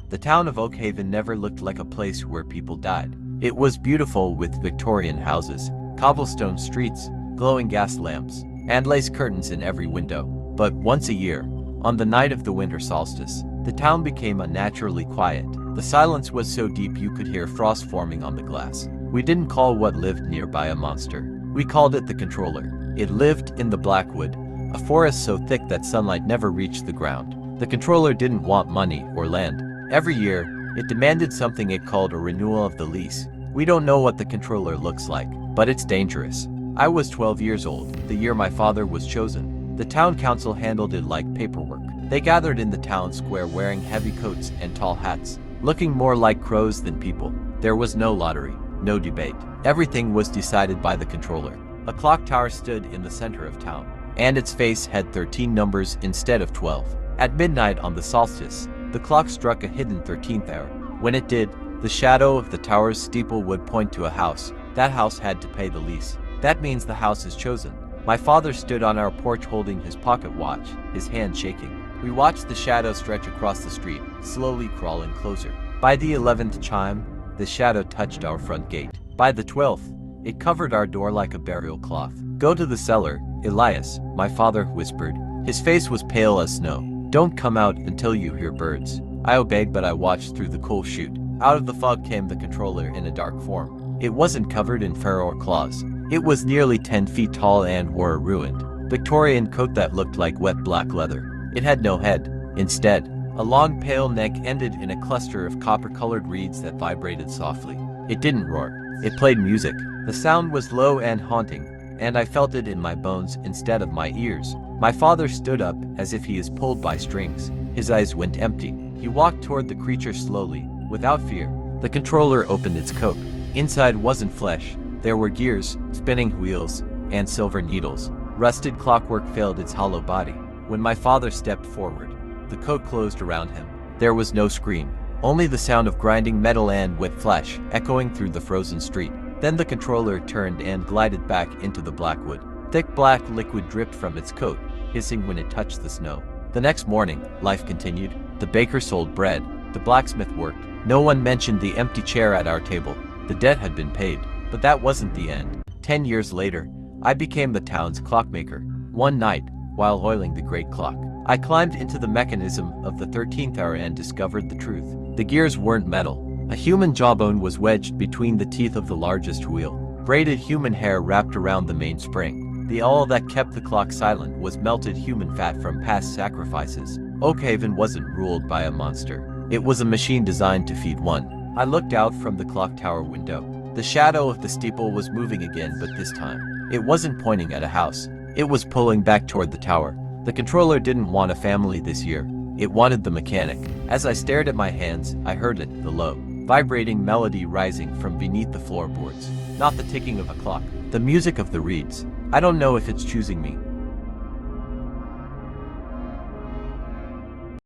The town of Oakhaven never looked like a place where people died. It was beautiful with Victorian houses, cobblestone streets, glowing gas lamps, and lace curtains in every window. But once a year, on the night of the winter solstice, the town became unnaturally quiet. The silence was so deep you could hear frost forming on the glass. We didn't call what lived nearby a monster. We called it the controller. It lived in the Blackwood, a forest so thick that sunlight never reached the ground. The controller didn't want money or land. Every year, it demanded something it called a renewal of the lease. We don't know what the controller looks like, but it's dangerous. I was 12 years old, the year my father was chosen. The town council handled it like paperwork. They gathered in the town square wearing heavy coats and tall hats, looking more like crows than people. There was no lottery, no debate. Everything was decided by the controller. A clock tower stood in the center of town, and its face had 13 numbers instead of 12. At midnight on the solstice, the clock struck a hidden 13th hour. When it did, the shadow of the tower's steeple would point to a house. That house had to pay the lease. That means the house is chosen. My father stood on our porch holding his pocket watch, his hand shaking. We watched the shadow stretch across the street, slowly crawling closer. By the 11th chime, the shadow touched our front gate. By the 12th, it covered our door like a burial cloth. "Go to the cellar, Elias," my father whispered. His face was pale as snow. "Don't come out until you hear birds." I obeyed, but I watched through the coal chute. Out of the fog came the controller in a dark form. It wasn't covered in fur or claws. It was nearly 10 feet tall and wore a ruined Victorian coat that looked like wet black leather. It had no head. Instead, a long pale neck ended in a cluster of copper-colored reeds that vibrated softly. It didn't roar. It played music. The sound was low and haunting, and I felt it in my bones instead of my ears. My father stood up as if he is pulled by strings. His eyes went empty. He walked toward the creature slowly, without fear. The controller opened its coat. Inside wasn't flesh. There were gears, spinning wheels, and silver needles. Rusted clockwork filled its hollow body. When my father stepped forward, the coat closed around him. There was no scream, only the sound of grinding metal and wet flesh echoing through the frozen street. Then the controller turned and glided back into the Blackwood. Thick black liquid dripped from its coat, hissing when it touched the snow. The next morning, life continued. The baker sold bread. The blacksmith worked. No one mentioned the empty chair at our table. The debt had been paid. But that wasn't the end. 10 years later, I became the town's clockmaker. One night, while oiling the great clock, I climbed into the mechanism of the 13th hour and discovered the truth. The gears weren't metal. A human jawbone was wedged between the teeth of the largest wheel. Braided human hair wrapped around the mainspring. The awl that kept the clock silent was melted human fat from past sacrifices. Oakhaven wasn't ruled by a monster. It was a machine designed to feed one. I looked out from the clock tower window. The shadow of the steeple was moving again, but this time, it wasn't pointing at a house. It was pulling back toward the tower. The controller didn't want a family this year. It wanted the mechanic. As I stared at my hands, I heard it, the low, vibrating melody rising from beneath the floorboards. Not the ticking of a clock, the music of the reeds. I don't know if it's choosing me,